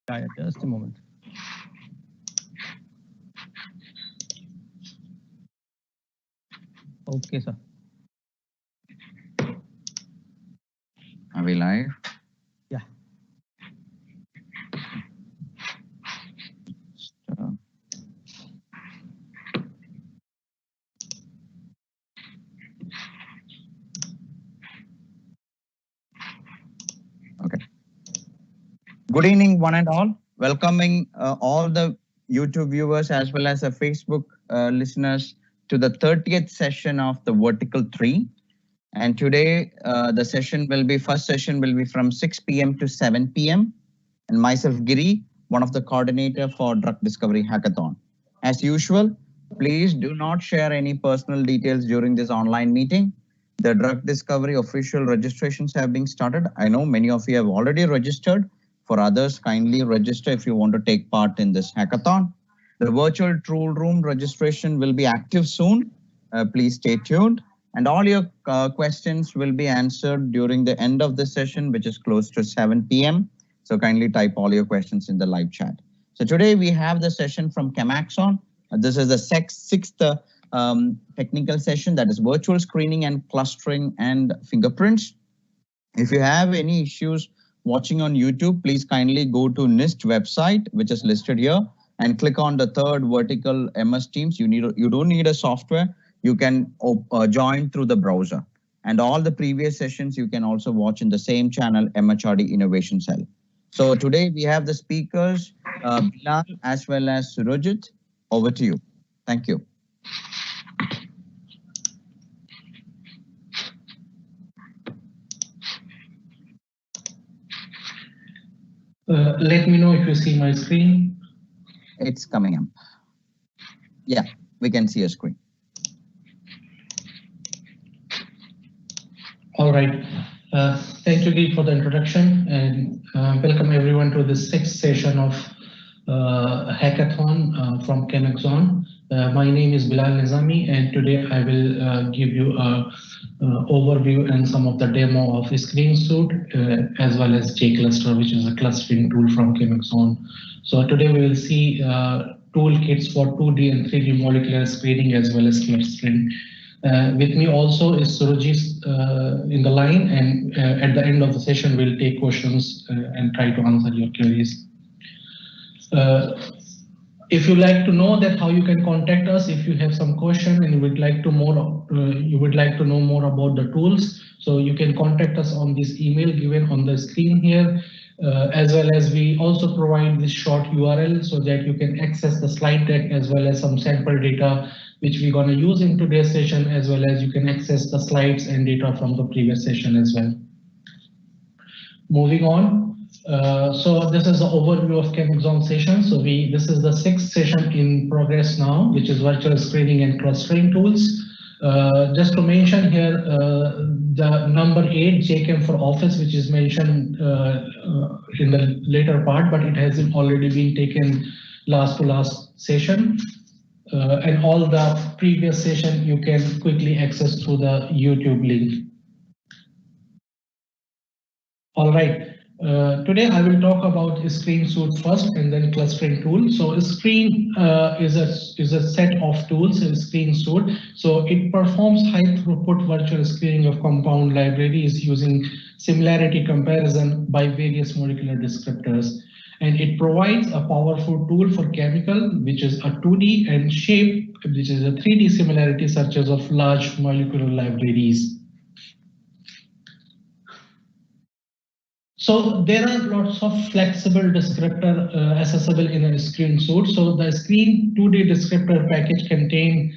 Yeah, just a moment. Okay, sir. Are we live? Yeah. Uh, okay. Good evening, one and all. Welcoming all the YouTube viewers as well as the Facebook listeners to the 30th session of the Vertical 3. And today, the session will be, first session will be from 6 p.m. to 7 p.m. And myself, Giri, one of the coordinator for Drug Discovery Hackathon. As usual, please do not share any personal details during this online meeting. The Drug Discovery official registrations have been started. I know many of you have already registered. For others, kindly register if you want to take part in this hackathon. The virtual tool room registration will be active soon. Please stay tuned. And all your questions will be answered during the end of the session, which is close to 7 p.m. So kindly type all your questions in the live chat. So today we have the session from Chemaxon. This is the sixth technical session, that is virtual screening and clustering and fingerprints. If you have any issues watching on YouTube, please kindly go to NIST website, which is listed here, and click on the third vertical MS Teams. You don't need a software. You can join through the browser. And all the previous sessions you can also watch in the same channel, MHRD Innovation Cell. So today we have the speakers, Bilal as well as Surajit. Over to you. Thank you. Let me know if you see my screen. It's coming up. Yeah, we can see a screen. All right. Thank you, Guy, for the introduction, and welcome everyone to the sixth session of hackathon from Chemaxon. My name is Bilal Nizami, and today I will give you a overview and some of the demo of ScreenSuite as well as Jcluster, which is a clustering tool from Chemaxon. So today we will see toolkits for 2D and 3D molecular screening as well as clustering. With me also is Surajit in the line, and at the end of the session we'll take questions and try to answer your queries. If you like to know that how you can contact us, if you have some question and you would like to know more about the tools, so you can contact us on this email given on the screen here, as well as we also provide this short URL so that you can access the slide deck as well as some sample data which we're going to use in today's session, as well as you can access the slides and data from the previous session as well. Moving on. So this is the overview of Chemaxon session. So this is the sixth session in progress now, which is virtual screening and clustering tools. Just to mention here, the number 8, JChem for Office, which is mentioned in the later part, but it has already been taken last to last session. And all the previous session you can quickly access through the YouTube link. All right. Today I will talk about ScreenSuite first and then clustering tool. So Screen is a set of tools in ScreenSuite. So it performs high throughput virtual screening of compound libraries using similarity comparison by various molecular descriptors. And it provides a powerful tool for chemical, which is a 2D, and shape, which is a 3D similarity searches of large molecular libraries. So there are lots of flexible descriptor accessible in a ScreenSuite. So the Screen 2D descriptor package contain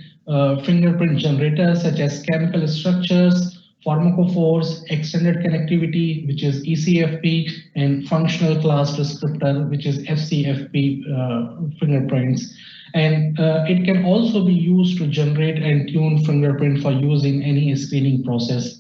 fingerprint generators such as chemical structures, pharmacophores, extended connectivity, which is ECFP, and functional class descriptor, which is FCFP fingerprints. And it can also be used to generate and tune fingerprint for use in any screening process.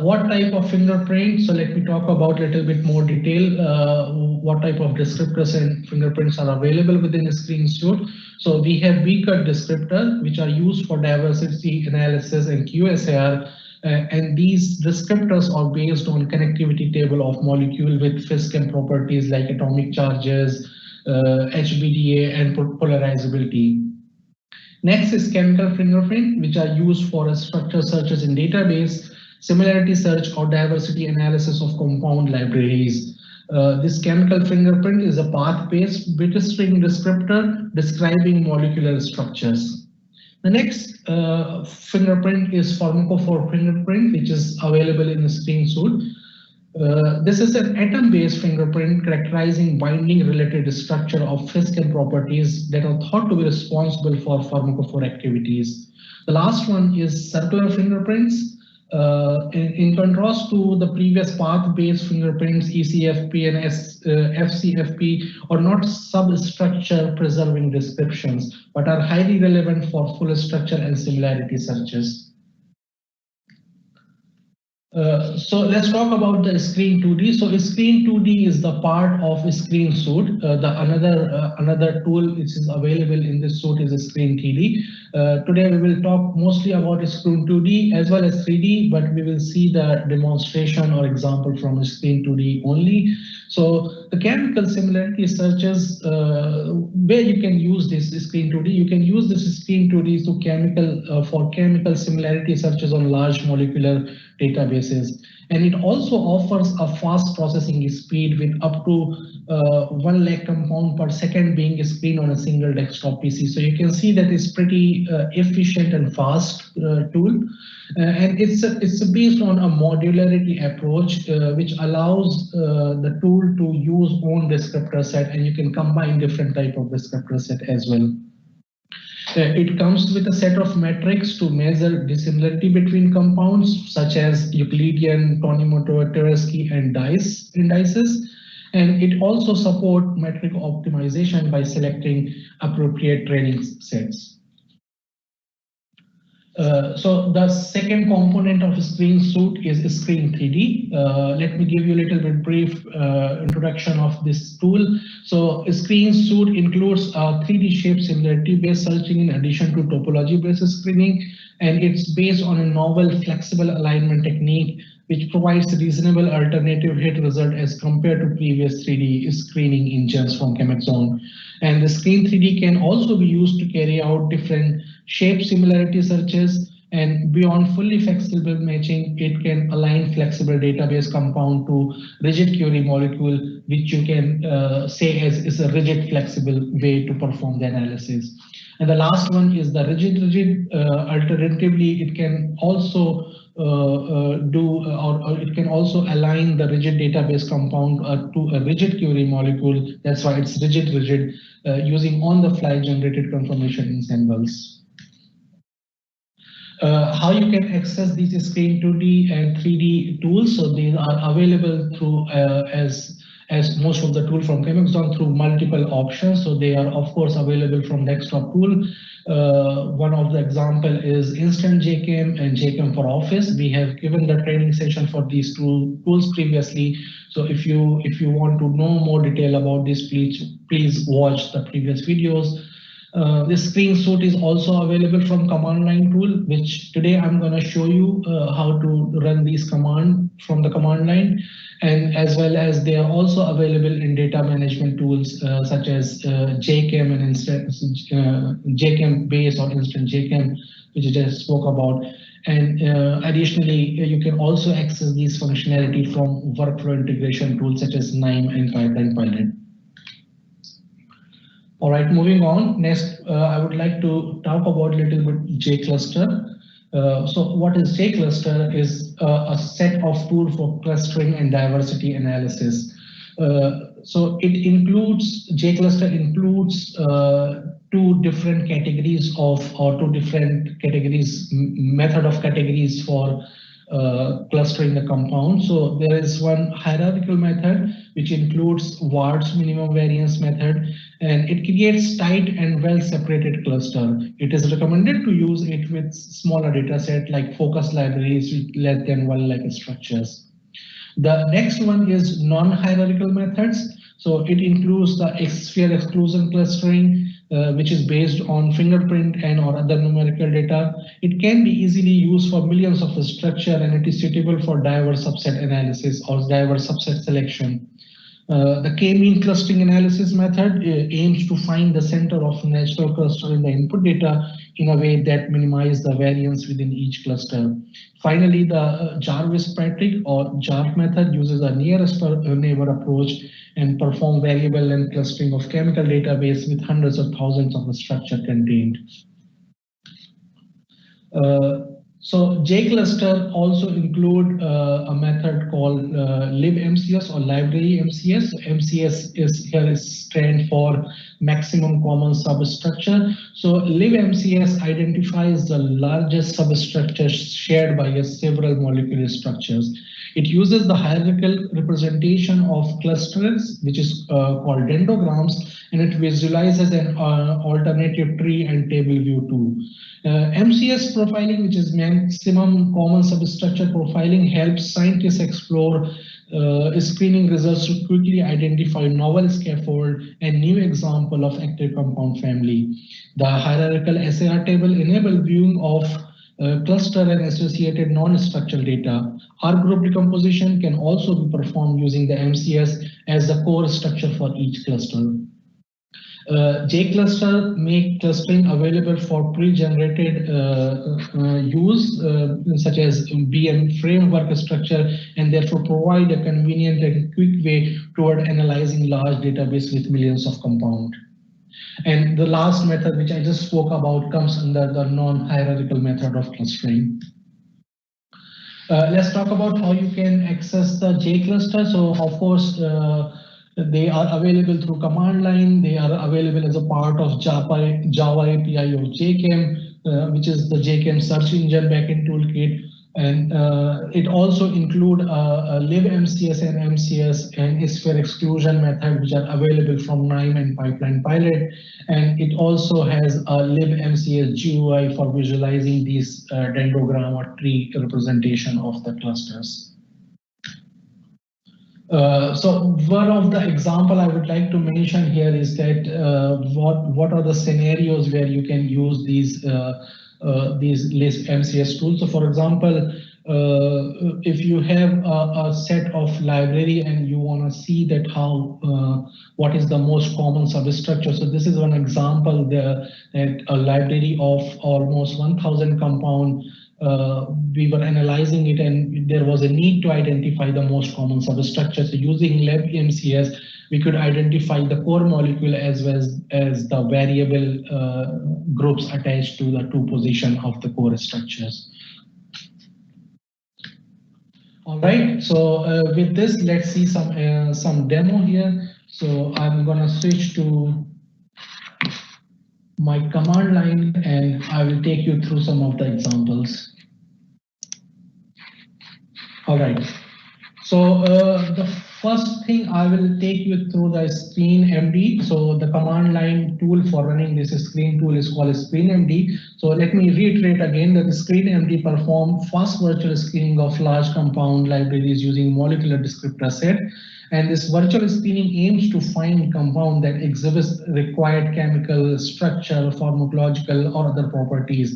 What type of fingerprint? So let me talk about a little bit more detail. What type of descriptors and fingerprints are available within a ScreenSuite? So we have V-cut descriptors, which are used for diversity analysis and QSAR, And these descriptors are based on connectivity table of molecule with physical properties like atomic charges, HBDA, and polarizability. Next is chemical fingerprint, which are used for structure searches in database, similarity search, or diversity analysis of compound libraries. This chemical fingerprint is a path-based bit string descriptor describing molecular structures. The next fingerprint is pharmacophore fingerprint, which is available in the screen suite. This is an atom-based fingerprint characterizing binding-related structure of physical properties that are thought to be responsible for pharmacophore activities. The last one is circular fingerprints. In contrast to the previous path-based fingerprints, ECFP and FCFP are not substructure preserving descriptions, but are highly relevant for full structure and similarity searches. So let's talk about the screen 2D. So screen 2D is the part of screen suite. Another tool which is available in this suite is screen 3D. Today we will talk mostly about screen 2D as well as 3D, but we will see the demonstration or example from screen 2D only. So the chemical similarity searches, where you can use this screen 2D, you can use this screen 2D to for chemical similarity searches on large molecular databases, and it also offers a fast processing speed with up to 1 lakh compound per second being screened on a single desktop PC. So you can see that it's pretty efficient and fast tool, and it's based on a modularity approach, which allows the tool to use own descriptor set, and you can combine different type of descriptor set as well. It comes with a set of metrics to measure dissimilarity between compounds, such as Euclidean, Tonimoto-Tarski, and indices. And it also supports metric optimization by selecting appropriate training sets. So the second component of screen suite is screen 3D. Let me give you a little bit brief introduction of this tool. So screen suite includes 3D shape similarity based searching in addition to topology based screening, and it's based on a novel flexible alignment technique which provides a reasonable alternative hit result as compared to previous 3D screening engines from Chemaxon. And the screen 3D can also be used to carry out different shape similarity searches, and beyond fully flexible matching, it can align flexible database compound to rigid query molecule, which you can say is a rigid flexible way to perform the analysis. And the last one is the rigid. Alternatively, it can also it can also align the rigid database compound to a rigid query molecule. That's why it's rigid using on-the-fly generated confirmation ensembles. How you can access these screen 2D and 3D tools? So these are available through as most of the tool from Chemaxon through multiple options. So they are of course available from desktop tool. One of the example is Instant JChem and JChem for Office. We have given the training session for these two tools previously. So if you want to know more detail about this, please watch the previous videos. This screen suite is also available from command line tool, which today I'm going to show you how to run these commands from the command line, and as well as they are also available in data management tools such as JChem and JChem base or Instant JChem, which I just spoke about. And additionally, you can also access these functionality from workflow integration tools such as NIME and Pipeline Pilot. All right, moving on. Next, I would like to talk about a little bit Jcluster. So what is Jcluster? Is a set of tools for clustering and diversity analysis. So it includes, Jcluster includes two different categories method of categories for clustering the compound. So there is one hierarchical method which includes Ward's minimum variance method, and it creates tight and well separated cluster. It is recommended to use it with smaller data set like focus libraries with less than 1 lakh structures. The next one is non-hierarchical methods. So it includes the sphere exclusion clustering, which is based on fingerprint and or other numerical data. It can be easily used for millions of structure, and it is suitable for diverse subset analysis or diverse subset selection. The k-mean clustering analysis method aims to find the center of natural cluster in the input data in a way that minimizes the variance within each cluster. Finally, the Jarvis-Patrick or JARP method uses a nearest neighbor approach and perform variable length clustering of chemical database with hundreds of thousands of the structure contained. So Jcluster also include a method called libMCS or library MCS. MCS is stand for maximum common substructure. So libMCS identifies the largest substructures shared by several molecular structures. It uses the hierarchical representation of clusters, which is called dendrograms, and it visualizes an alternative tree and table view too. MCS profiling, which is maximum common substructure profiling, helps scientists explore screening results to quickly identify novel scaffold and new example of active compound family. The hierarchical SAR table enable viewing of cluster and associated non-structural data. R group decomposition can also be performed using the MCS as the core structure for each cluster. Jcluster make clustering available for pre-generated use, such as BM framework structure, and therefore provide a convenient and quick way toward analyzing large database with millions of compound. And the last method, which I just spoke about, comes under the non-hierarchical method of clustering. Let's talk about how you can access the Jcluster. So of course, they are available through command line. They are available as a part of Java API of Jchem, which is the Jchem search engine backend toolkit. And it also include a libMCS and MCS and sphere exclusion method, which are available from KNIME and Pipeline Pilot. And it also has a libMCS GUI for visualizing these dendrogram or tree representation of the clusters. So one of the example I would like to mention here is that what are the scenarios where you can use these list MCS tools. So for example, if you have a set of library and you want to see that how what is the most common substructure. So this is one example there, that a library of almost 1,000 compound. We were analyzing it, and there was a need to identify the most common substructure. So using libMCS, we could identify the core molecule as well as the variable groups attached to the two position of the core structures. All right, so with this, let's see some demo here. So I'm gonna switch to my command line and I will take you through some of the examples. All right, so the first thing I will take you through the ScreenMD. So the command line tool for running this screen tool is called ScreenMD. So let me reiterate again that the ScreenMD perform fast virtual screening of large compound libraries using molecular descriptor set. And this virtual screening aims to find compound that exhibits required chemical structure, pharmacological or other properties.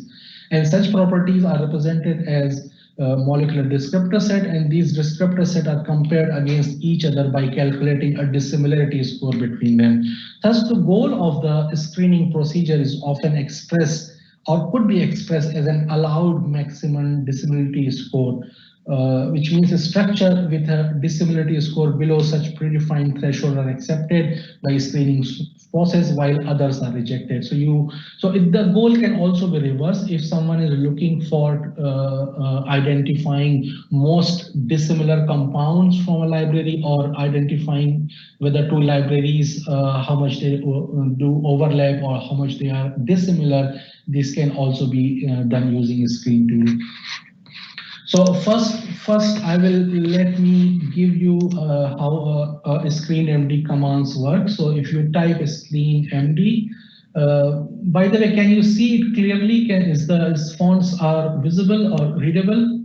And such properties are represented as molecular descriptor set, and these descriptor set are compared against each other by calculating a dissimilarity score between them. Thus, the goal of the screening procedure is often expressed or could be expressed as an allowed maximum dissimilarity score, which means a structure with a dissimilarity score below such predefined threshold are accepted by screening process while others are rejected. So the goal can also be reversed if someone is looking for identifying most dissimilar compounds from a library or identifying whether two libraries, how much they do overlap or how much they are dissimilar. This can also be done using a screen tool. So first I will let me give you how a ScreenMD commands work. So if you type ScreenMD, by the way, can you see it clearly? Is the fonts are visible or readable?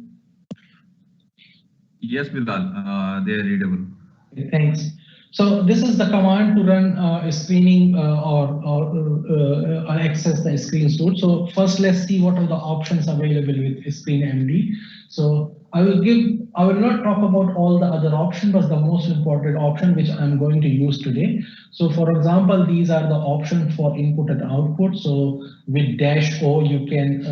Yes, Bilal, they are readable. Okay, thanks. So this is the command to run screening or access the screen suite. So first, let's see what are the options available with screen MD. So I will not talk about all the other options, but the most important option which I'm going to use today. So for example, these are the options for input and output. So with -O, you can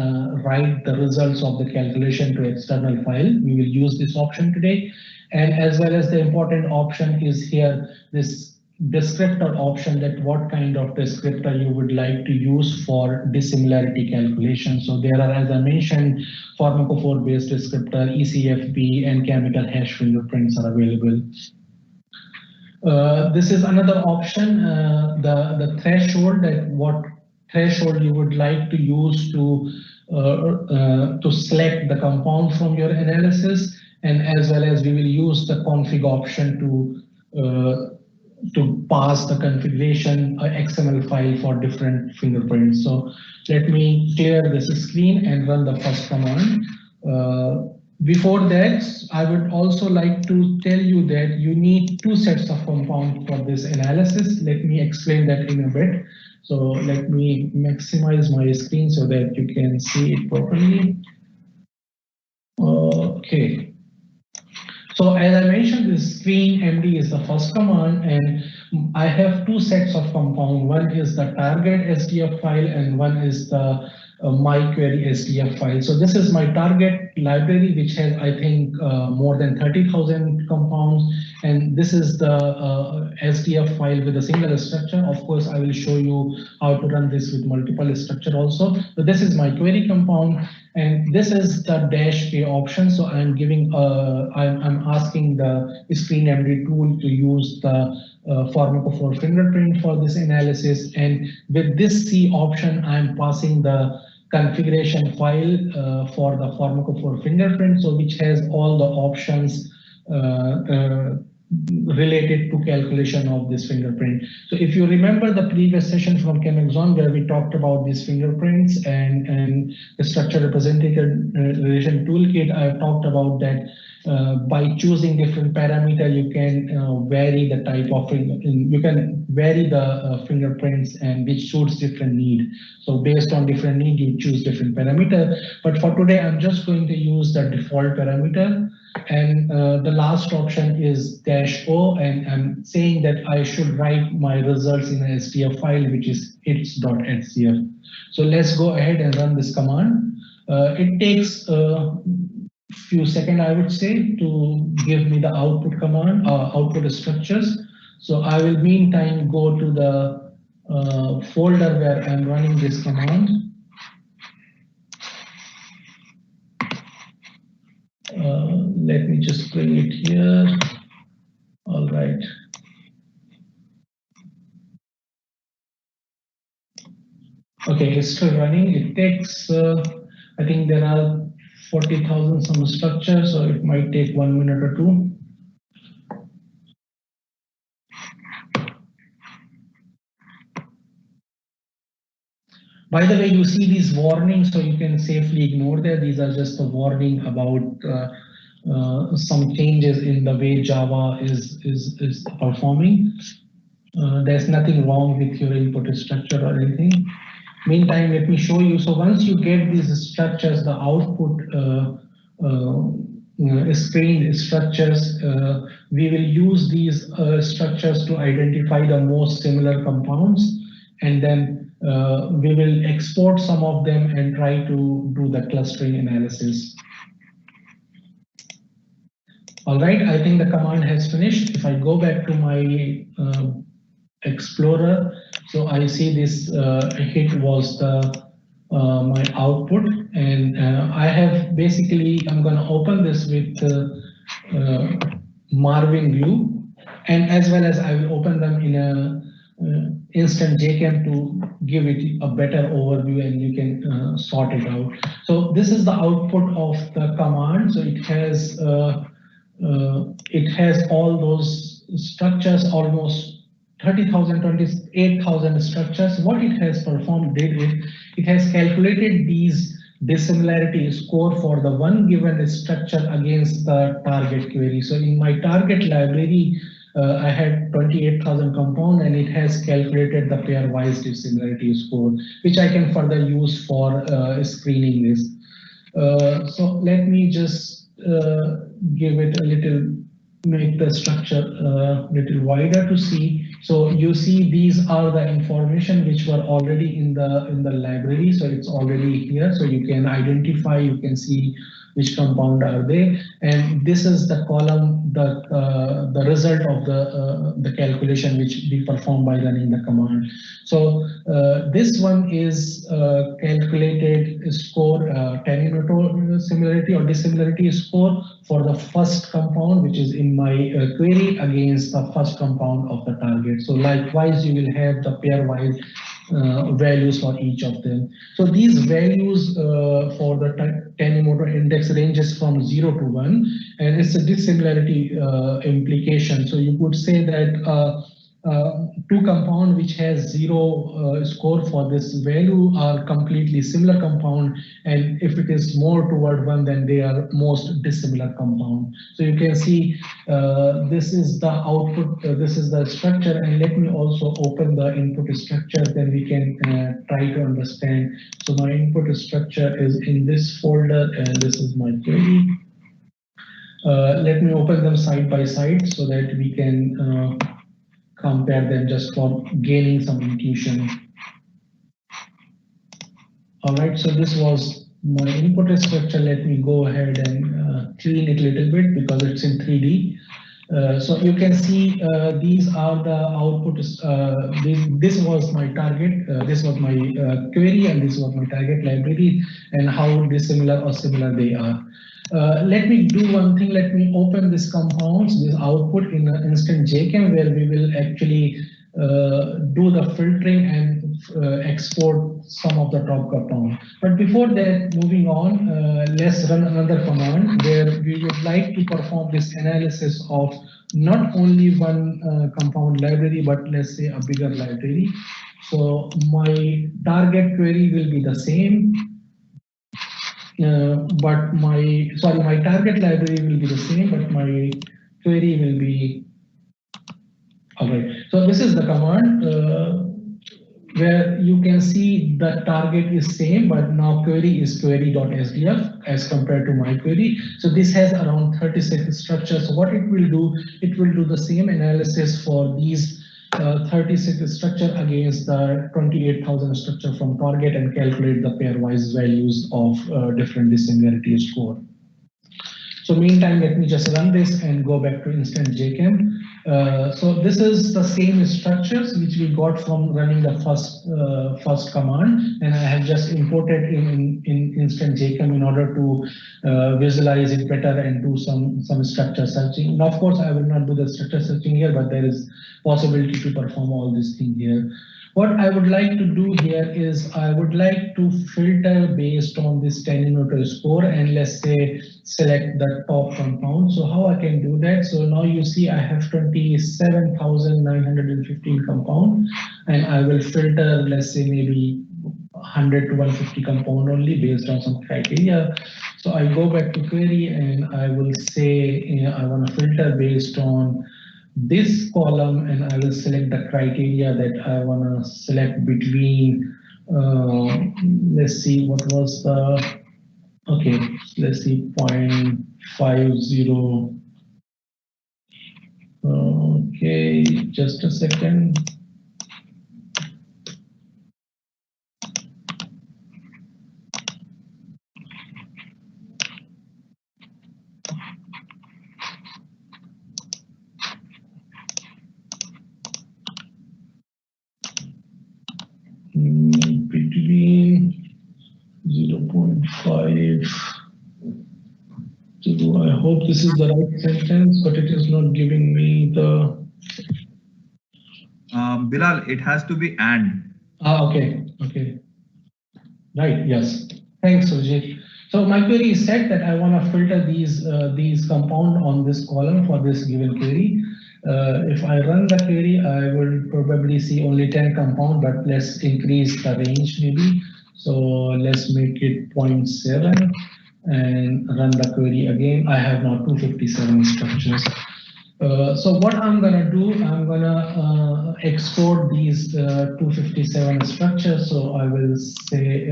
write the results of the calculation to external file. We will use this option today. And as well as the important option is here, this descriptor option, that what kind of descriptor you would like to use for dissimilarity calculation. So there are, as I mentioned, pharmacophore based descriptor, ECFP, and chemical hash fingerprints are available. This is another option, the threshold, that what threshold you would like to use to select the compound from your analysis, and as well as we will use the config option to pass the configuration XML file for different fingerprints. So let me clear this screen and run the first command. Before that, I would also like to tell you that you need two sets of compounds for this analysis. Let me explain that in a bit. So let me maximize my screen so that you can see it properly. Okay. So as I mentioned, this screen MD is the first command, and I have two sets of compound. One is the target SDF file, and one is the my query SDF file. So this is my target library, which has, I think, more than 30,000 compounds. And this is the SDF file with a single structure. Of course, I will show you how to run this with multiple structure also. So this is my query compound, and this is the -K option. So I'm giving, I'm asking the screen MD tool to use the pharmacophore fingerprint for this analysis. And with this C option, I'm passing the configuration file for the pharmacophore fingerprint, so which has all the options related to calculation of this fingerprint. So if you remember the previous session from Chemaxon, where we talked about these fingerprints and the structure representation toolkit, I've talked about that by choosing different parameter, you can vary the type of you can vary the fingerprints and which suits different need. So based on different need, you choose different parameter. But for today, I'm just going to use the default parameter. And the last option is -O, and I'm saying that I should write my results in an SDF file, which is its.htf. So let's go ahead and run this command. It takes few seconds, I would say, to give me the output command, output structures. So I will meantime go to the folder where I'm running this command. Let me just bring it here. All right. Okay, it's still running. It takes, I think there are 40,000 some structures, so it might take 1 minute or two. By the way, you see these warnings, so you can safely ignore that. These are just a warning about some changes in the way Java is performing. There's nothing wrong with your input structure or anything. Meantime, let me show you. So once you get these structures, the output screen structures, we will use these structures to identify the most similar compounds, and then we will export some of them and try to do the clustering analysis. All right, I think the command has finished. If I go back to my Explorer, so I see this hit was the my output, and I have basically, I'm going to open this with Marvin view, and as well as I will open them in a instant JCam to give it a better overview, and you can sort it out. So this is the output of the command. So it has all those structures, almost 30,000, 28,000 structures. What it has performed it has calculated these dissimilarity score for the one given structure against the target query. So in my target library, I had 28,000 compound, and it has calculated the pairwise dissimilarity score, which I can further use for screening this. So let me just give it a little, make the structure a little wider to see. So you see these are the information which were already in the library. So it's already here. So you can identify, you can see which compound are they, and this is the column, the result of the calculation which we perform by running the command. So this one is calculated score, Tanimoto similarity or dissimilarity score for the first compound, which is in my query, against the first compound of the target. So likewise, you will have the pairwise values for each of them. So these values for the Tanimoto index ranges from 0 to 1, and it's a dissimilarity implication. So you could say that two compound which has 0 score for this value are completely similar compound, and if it is more toward 1, then they are most dissimilar compound. So you can see this is the output, this is the structure, and let me also open the input structure, then we can try to understand. So my input structure is in this folder, and this is my query. Let me open them side by side so that we can compare them just for gaining some intuition. All right, so this was my input structure. Let me go ahead and clean it a little bit because it's in 3D. So you can see these are the outputs. This was my target, this was my query, and this was my target library, and how dissimilar or similar they are. Let me do one thing. Let me open this compounds, this output in an instant JChem, where we will actually do the filtering and export some of the top compound. But before that, moving on, let's run another command where we would like to perform this analysis of not only one compound library, but let's say a bigger library. So my target query will be the same. But my target library will be the same, but my query will be, all right. So this is the command where you can see the target is same, but now query is query.sdf as compared to my query. So this has around 36 structures. So what it will do the same analysis for these 36 structure against the 28,000 structure from target and calculate the pairwise values of different dissimilarity score. So meantime, let me just run this and go back to instant JChem. So this is the same structures which we got from running the first command, and I have just imported in instant JChem in order to visualize it better and do some structure searching. Now, of course, I will not do the structure searching here, but there is possibility to perform all this thing here. What I would like to do here is I would like to filter based on this Tanimoto score and let's say select the top compound. So how I can do that? So now you see I have 27,915 compound, and I will filter, let's say maybe 100 to 150 compound only based on some criteria. So I go back to query and I will say I want to filter based on this column, and I will select the criteria that I want to select between, let's see, what was the, okay, let's see, 0.50. Okay, just a second. Between 0.5 to, I hope this is the right sentence, but it is not giving me the. Bilal, it has to be and. Okay. Right, yes. Thanks, Sujit. So my query is set that I want to filter these compound on this column for this given query. If I run the query, I will probably see only 10 compound, but let's increase the range maybe. So let's make it 0.7 and run the query again. I have now 257 structures. So what I'm gonna do, I'm gonna export these 257 structures. So I will say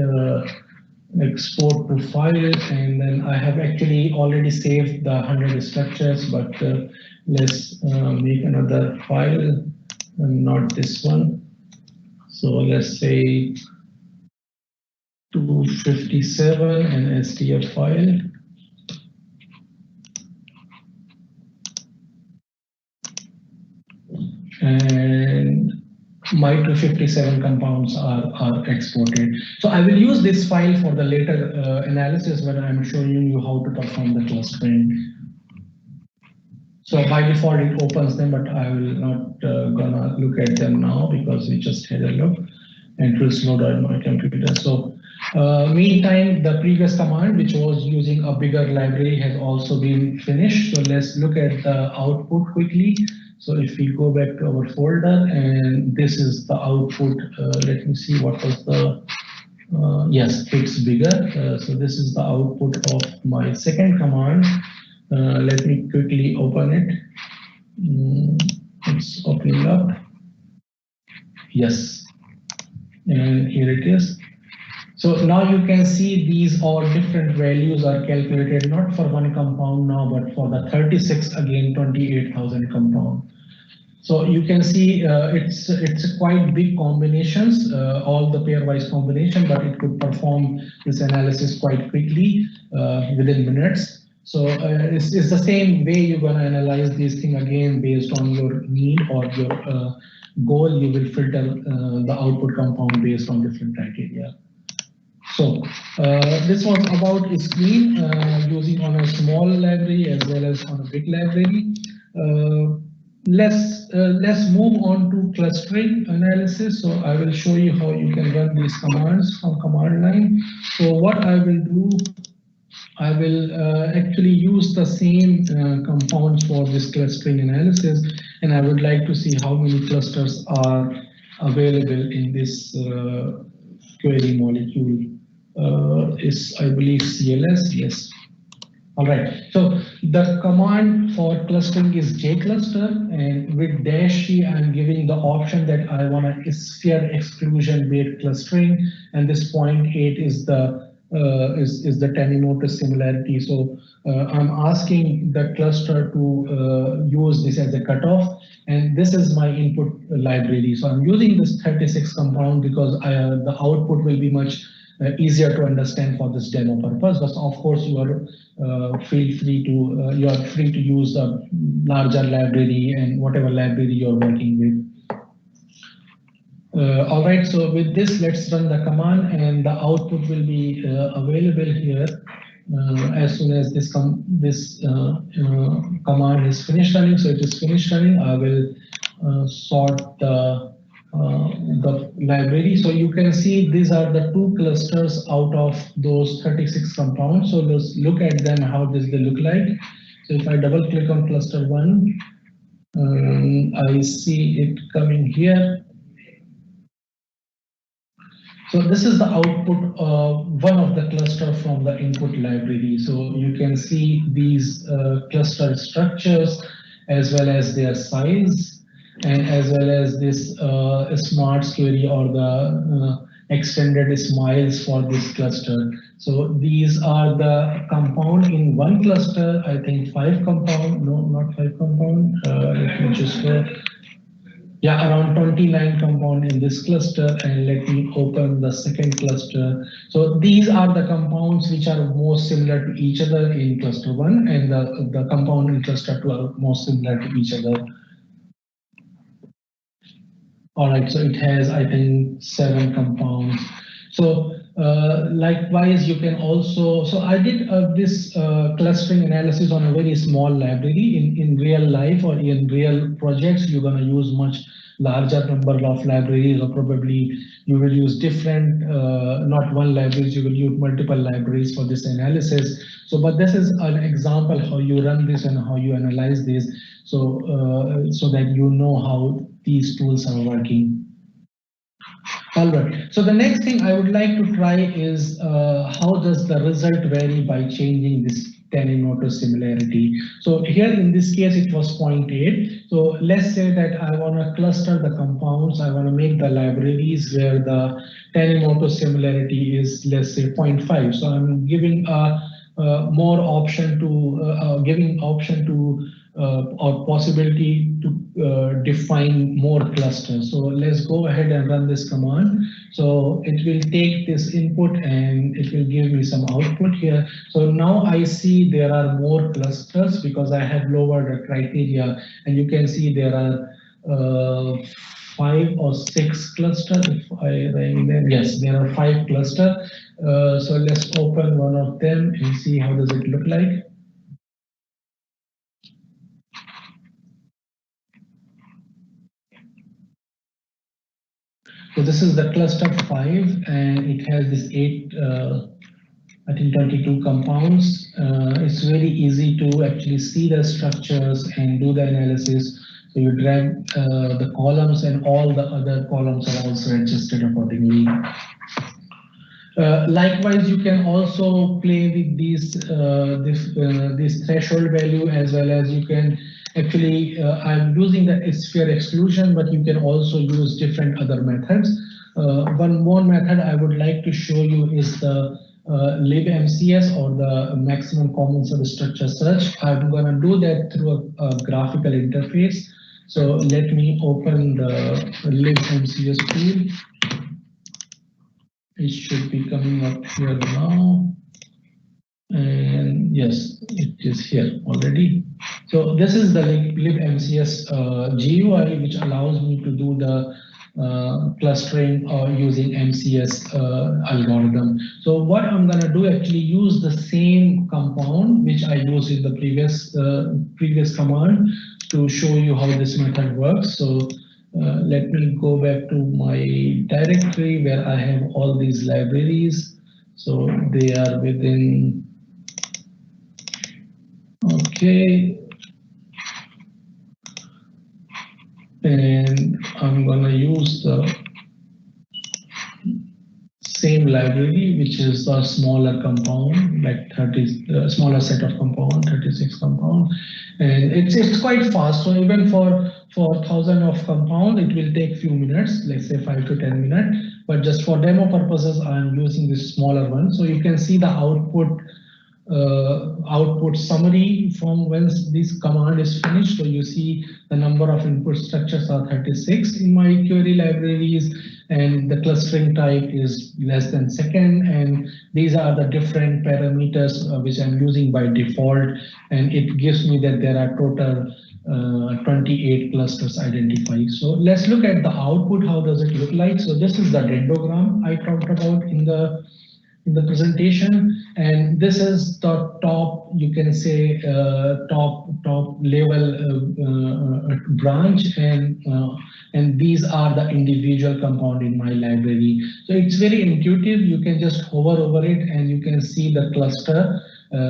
export to file, and then I have actually already saved the 100 structures, but let's make another file, not this one. So let's say 257 and STF file. And my 257 compounds are exported. So I will use this file for the later analysis when I'm showing you how to perform the clustering. So by default it opens them, but I will not gonna look at them now because we just had a look and it will slow down my computer. So meantime, the previous command, which was using a bigger library, has also been finished. So let's look at the output quickly. So if we go back to our folder, and this is the output, let me see what was the, yes, it's bigger. So this is the output of my second command. Let me quickly open it. It's opening up. Yes, and here it is. So now you can see these all different values are calculated not for one compound now, but for the 36 again 28,000 compound. So you can see it's quite big combinations, all the pairwise combination, but it could perform this analysis quite quickly within minutes. So it's the same way you're going to analyze this thing again based on your need or your goal. You will filter the output compound based on different criteria. So this was about a screen using on a small library as well as on a big library. Let's move on to clustering analysis. So I will show you how you can run these commands from command line. So what I will do, I will actually use the same compounds for this clustering analysis, and I would like to see how many clusters are available in this query molecule. Is I believe CLS, yes. All right, so the command for clustering is Jcluster, and with dash C, I'm giving the option that I want a sphere exclusion based clustering, and this 0.8 is the Tanimoto similarity. So I'm asking the cluster to use this as a cutoff, and this is my input library. So I'm using this 36 compound because the output will be much easier to understand for this demo purpose. But of course, you are free to use a larger library and whatever library you're working with. All right, so with this, let's run the command, and the output will be available here as soon as this command is finished running. So it is finished running. I will sort the library. So you can see these are the two clusters out of those 36 compounds. So let's look at them. How does they look like? So if I double click on cluster 1, I see it coming here. So this is the output of one of the cluster from the input library. So you can see these cluster structures as well as their size, and as well as this smart query or the extended smiles for this cluster. So these are the compound in one cluster. I think 5 compound, no, not 5 compound. Let me just go. Yeah, around 29 compound in this cluster, and let me open the second cluster. So these are the compounds which are most similar to each other in cluster 1, and the compound in cluster 2 are most similar to each other. All right, so it has, I think, 7 compounds. So likewise, you can also, so I did this clustering analysis on a very small library. In real life or in real projects, you're going to use much larger number of libraries, or probably you will use different, not one libraries, you will use multiple libraries for this analysis. So, but this is an example how you run this and how you analyze this. So, so that you know how these tools are working. All right, so the next thing I would like to try is how does the result vary by changing this 10-in-motor similarity. So here in this case, it was 0.8. So let's say that I want to cluster the compounds. I want to make the libraries where the 10-in-motor similarity is, let's say, 0.5. So I'm giving more option to or possibility to define more clusters. So let's go ahead and run this command. So it will take this input and it will give me some output here. So now I see there are more clusters because I have lowered the criteria, and you can see there are 5 or 6 clusters. If I rank them, yes, there are 5 clusters. So let's open one of them and see how does it look like. So this is the cluster 5, and it has this 8, I think 22 compounds. It's very easy to actually see the structures and do the analysis. So you drag the columns, and all the other columns are also adjusted accordingly. Likewise, you can also play with this threshold value, as well as you can actually, I'm using the sphere exclusion, but you can also use different other methods. One more method I would like to show you is the libmcs, or the maximum common substructure search. I'm going to do that through a graphical interface. So let me open the libmcs tool. It should be coming up here now. And yes, it is here already. So this is the libmcs GUI, which allows me to do the clustering or using MCS algorithm. So what I'm going to do, actually use the same compound which I used in the previous command to show you how this method works. So let me go back to my directory where I have all these libraries. So they are within, okay. And I'm gonna use the same library, which is a smaller compound, like 30, smaller set of compound, 36 compound. And it's quite fast. So even for 1,000 of compound, it will take few minutes, let's say 5 to 10 minutes. But just for demo purposes, I'm using this smaller one. So you can see the output summary from when this command is finished. So you see the number of input structures are 36 in my query libraries, and the clustering type is less than second, and these are the different parameters which I'm using by default, and it gives me that there are total 28 clusters identified. So let's look at the output. How does it look like? So this is the dendrogram I talked about in the presentation, and this is the top, you can say, top level branch, and these are the individual compound in my library. So it's very intuitive. You can just hover over it and you can see the cluster.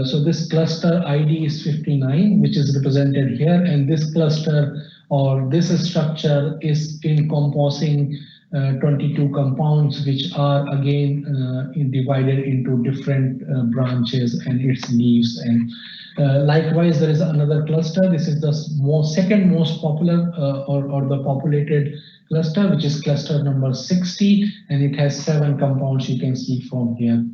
So this cluster ID is 59, which is represented here, and this cluster or this structure is encompassing 22 compounds, which are again divided into different branches and its leaves. And likewise, there is another cluster. This is the second most popular or the populated cluster, which is cluster number 60, and it has 7 compounds you can see from here.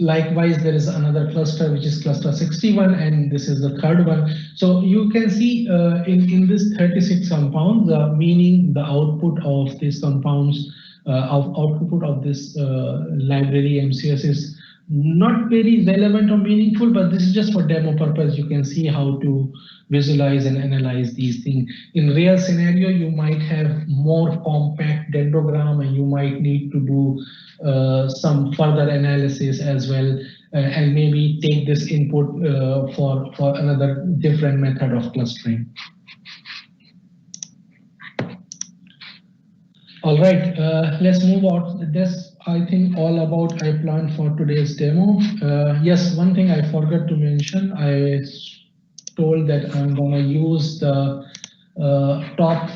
Likewise, there is another cluster, which is cluster 61, and this is the third one. So you can see in this 36 compounds, meaning the output of these compounds, output of this library MCS is not very relevant or meaningful, but this is just for demo purpose. You can see how to visualize and analyze these things. In real scenario, you might have more compact dendrogram, and you might need to do some further analysis as well, and maybe take this input for another different method of clustering. All right, let's move on. That's, I think, all about I planned for today's demo. Yes, one thing I forgot to mention, I told that I'm going to use the top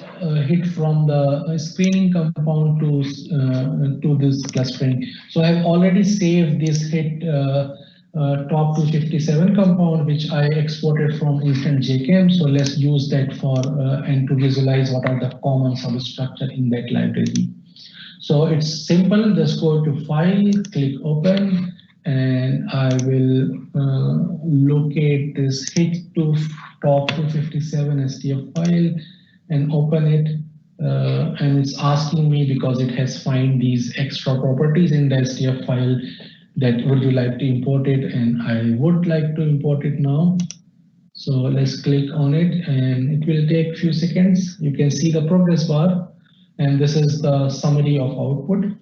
hit from the screening compound to this clustering. So I've already saved this hit top 257 compound, which I exported from instant JChem. So let's use that for and to visualize what are the common substructure in that library. So it's simple. Just go to File, click Open, and I will locate this hit to top 257 STF file and open it. And it's asking me because it has find these extra properties in the STF file that would you like to import it, and I would like to import it now. So let's click on it and it will take few seconds. You can see the progress bar, and this is the summary of output.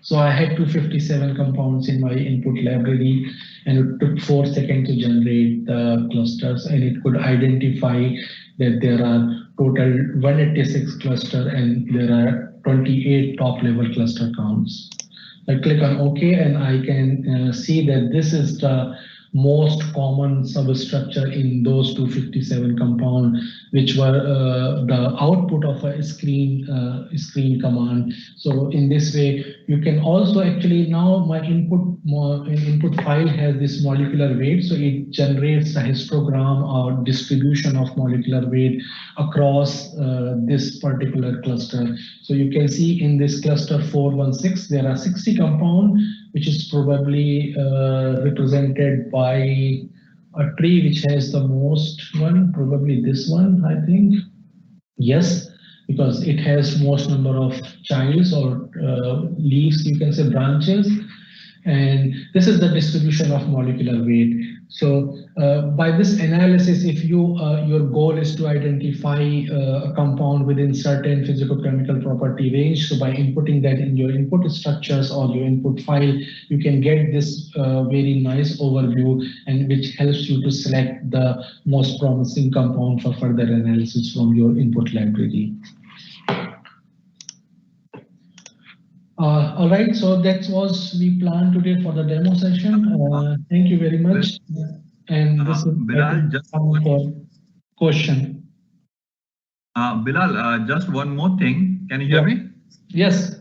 So I had 257 compounds in my input library, and it took 4 seconds to generate the clusters, and it could identify that there are total 186 cluster and there are 28 top level cluster counts. I click on OK, and I can see that this is the most common substructure in those 257 compound, which were the output of a screen command. So in this way, you can also actually now my input file has this molecular weight, so it generates a histogram or distribution of molecular weight across this particular cluster. So you can see in this cluster 416 there are 60 compound, which is probably represented by a tree which has the most one, probably this one, I think. Yes, because it has most number of childs or leaves, you can say branches. And this is the distribution of molecular weight. So by this analysis, if your goal is to identify a compound within certain physicochemical property range, so by inputting that in your input structures or your input file, you can get this very nice overview, and which helps you to select the most promising compound for further analysis from your input library. All right, so that was we planned today for the demo session. Thank you very much. And this is Bilal, just for question. Bilal, just one more thing. Can you hear me? Yes.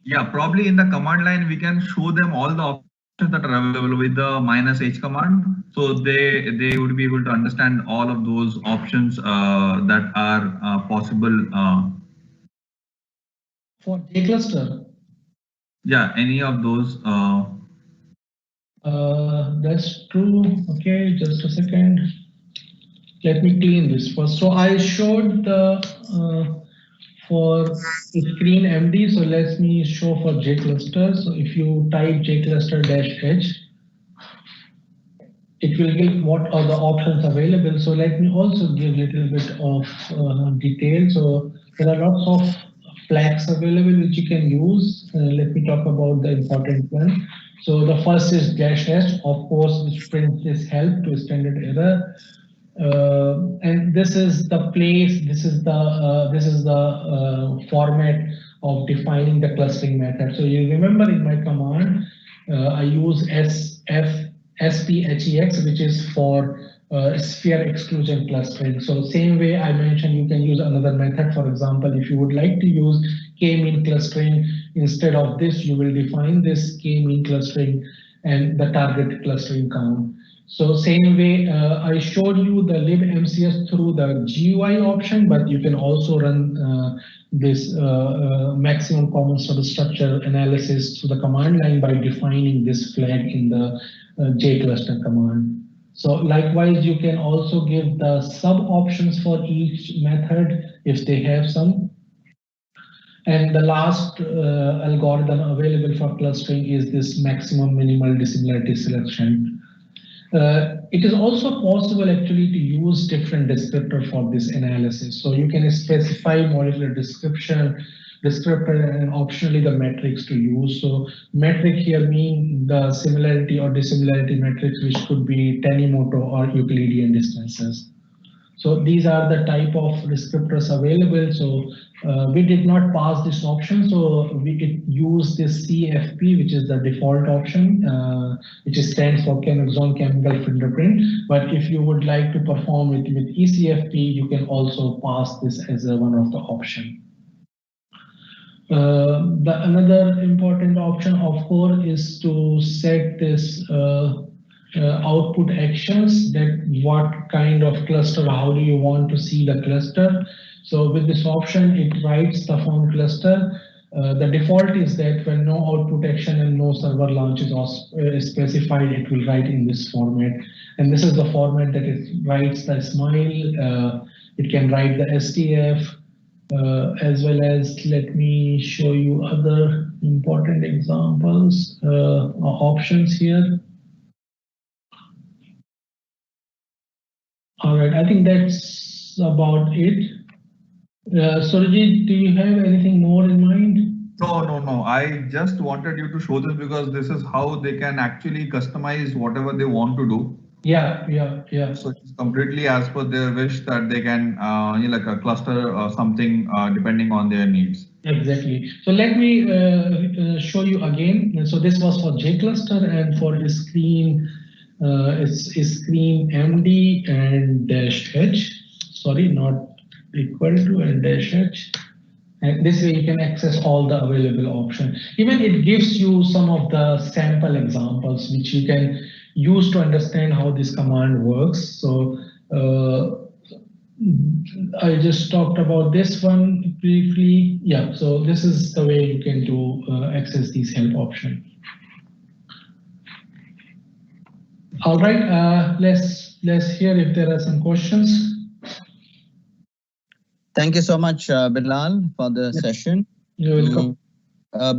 Yeah, probably in the command line we can show them all the options that are available with the -h command, so they would be able to understand all of those options that are possible. For Jcluster. Yeah, any of those. That's true. Okay, just a second. Let me clean this first. So I showed the for screen MD. So let me show for Jcluster. So if you type Jcluster-H, it will give what are the options available. So let me also give a little bit of detail. So there are lots of flags available which you can use. Let me talk about the important one. So the first is -h, of course, which prints this help to standard error. And this is the place. This is the format of defining the clustering method. So you remember in my command, I use SPHEX, which is for sphere exclusion clustering. So same way I mentioned, you can use another method. For example, if you would like to use k-mean clustering, instead of this, you will define this k-mean clustering and the target clustering count. So same way, I showed you the libmcs through the GUI option, but you can also run this maximum common substructure analysis through the command line by defining this flag in the Jcluster command. So likewise, you can also give the sub options for each method if they have some. And the last algorithm available for clustering is this maximum minimal dissimilarity selection. It is also possible actually to use different descriptor for this analysis. So you can specify molecular descriptor and optionally the metrics to use. So metric here mean the similarity or dissimilarity metrics, which could be Tanimoto or Euclidean distances. So these are the type of descriptors available. So we did not pass this option, so we could use this CFP, which is the default option, which stands for Chemaxon chemical fingerprint. But if you would like to perform it with ECFP, you can also pass this as one of the option. The another important option, of course, is to set this output actions, that what kind of cluster, how do you want to see the cluster. So with this option, it writes the form cluster. The default is that when no output action and no server launch is specified, it will write in this format. And this is the format that it writes the smile. It can write the STF, as well as, let me show you other important examples, options here. All right, I think that's about it. Surajit, do you have anything more in mind? No. I just wanted you to show this because this is how they can actually customize whatever they want to do. Yeah. So it's completely as per their wish that they can, like a cluster or something, depending on their needs. Exactly. So let me show you again. So this was for Jcluster, and for screen, it's screen MD and dash H. Sorry, not equal to and dash H. And this way you can access all the available options. Even it gives you some of the sample examples which you can use to understand how this command works. So I just talked about this one briefly. Yeah, so this is the way you can do access these help options. All right, let's hear if there are some questions. Thank you so much, Bilal, for the session. You're welcome.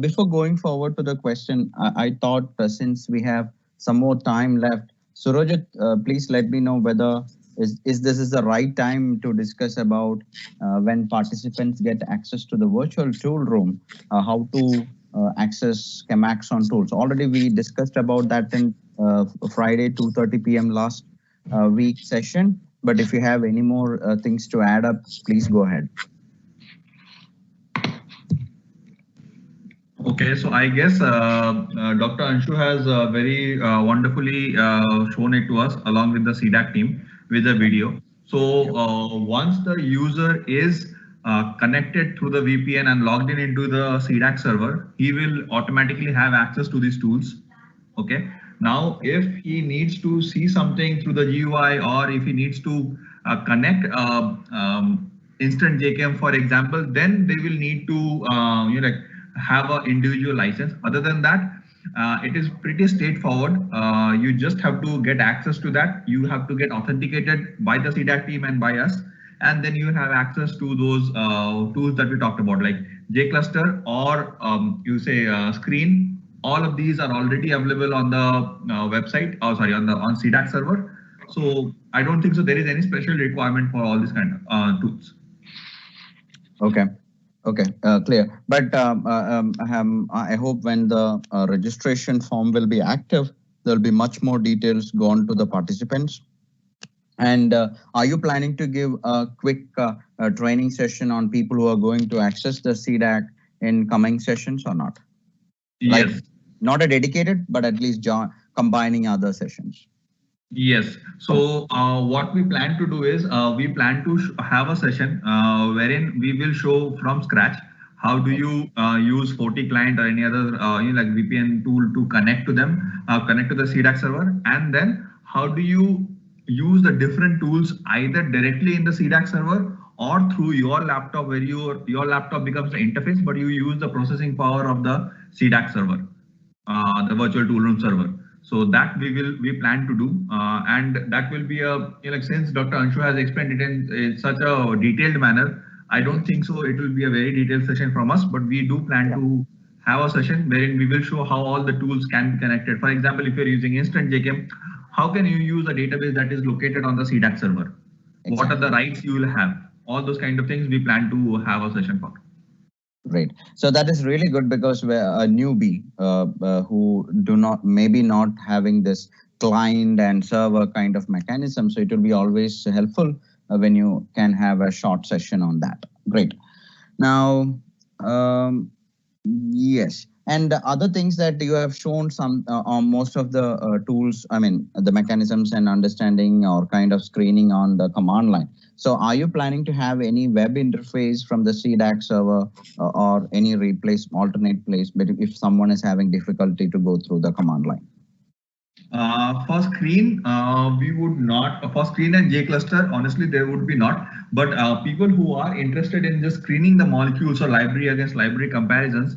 Before going forward to the question, I thought since we have some more time left, Surajit, please let me know whether is this is the right time to discuss about when participants get access to the virtual tool room, how to access Chemaxon tools. Already we discussed about that in Friday 2:30 p.m. last week session. But if you have any more things to add up, please go ahead. Okay, so I guess Dr. Anshu has very wonderfully shown it to us along with the CDAC team with the video. So once the user is connected through the VPN and logged in into the CDAC server, he will automatically have access to these tools. Okay. Now, if he needs to see something through the GUI, or if he needs to connect instant JKM, for example, then they will need to like have an individual license. Other than that, it is pretty straightforward. You just have to get access to that. You have to get authenticated by the CDAC team and by us, and then you have access to those tools that we talked about, like Jcluster or you say Screen. All of these are already available on the website, on CDAC server. So I don't think so there is any special requirement for all these kind of tools. Okay, clear. But I hope when the registration form will be active, there'll be much more details gone to the participants. And are you planning to give a quick training session on people who are going to access the CDAC in coming sessions or not? Yes. Like, not a dedicated, but at least combining other sessions. Yes. So what we plan to do is we plan to have a session wherein we will show from scratch how do you use 40 client or any other like VPN tool to connect to them, connect to the CDAC server, and then how do you use the different tools either directly in the CDAC server or through your laptop, where your laptop becomes the interface, but you use the processing power of the CDAC server. The virtual tool room server. So that we plan to do, and that will be like, since Dr. Anshu has explained it in such a detailed manner, I don't think so it will be a very detailed session from us, but we do plan to have a session wherein we will show how all the tools can be connected. For example, if you're using Instant JKM, how can you use a database that is located on the CDAC server? Exactly. What are the rights you will have? All those kind of things we plan to have a session for. Great. So that is really good, because we're a newbie who maybe not having this client and server kind of mechanism. So it will be always helpful when you can have a short session on that. Great. Now, yes. And the other things that you have shown some on most of the tools, I mean, the mechanisms and understanding or kind of screening on the command line. So are you planning to have any web interface from the CDAC server or any alternate place, but if someone is having difficulty to go through the command line? For screen, we would not. For screen and Jcluster, honestly, there would be not. But people who are interested in just screening the molecules or library against library comparisons,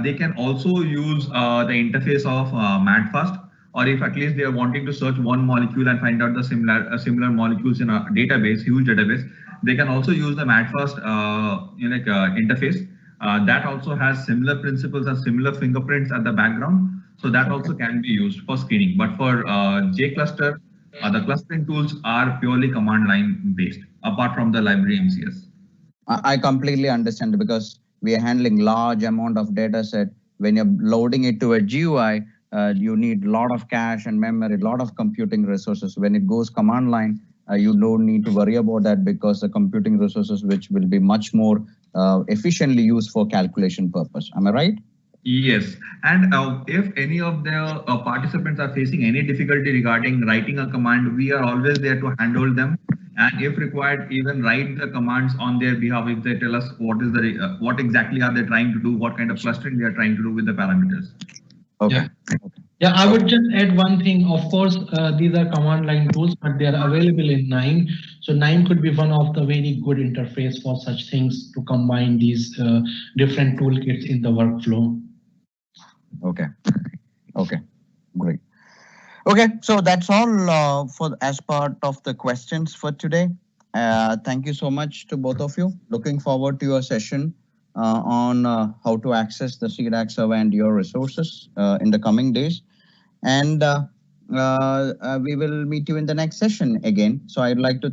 they can also use the interface of MADFAST. Or if at least they are wanting to search one molecule and find out the similar molecules in a database, huge database, they can also use the MADFAST interface. That also has similar principles and similar fingerprints at the background. So that also can be used for screening. But for Jcluster, the clustering tools are purely command line based, apart from the library MCS. I completely understand because we are handling large amount of data set. When you're loading it to a GUI, you need a lot of cache and memory, a lot of computing resources. When it goes command line, you don't need to worry about that because the computing resources which will be much more efficiently used for calculation purpose. Am I right? Yes, and if any of the participants are facing any difficulty regarding writing a command, we are always there to handle them, and if required, even write the commands on their behalf if they tell us what is the what exactly are they trying to do, what kind of clustering they are trying to do with the parameters. Okay. Yeah. Yeah, I would just add one thing. Of course, these are command line tools, but they are available in 9. So 9 could be one of the very good interface for such things to combine these different toolkits in the workflow. Okay. Okay. Great. Okay, so that's all for as part of the questions for today. Thank you so much to both of you. Looking forward to your session on how to access the CDAC server and your resources in the coming days. And we will meet you in the next session again. So I'd like to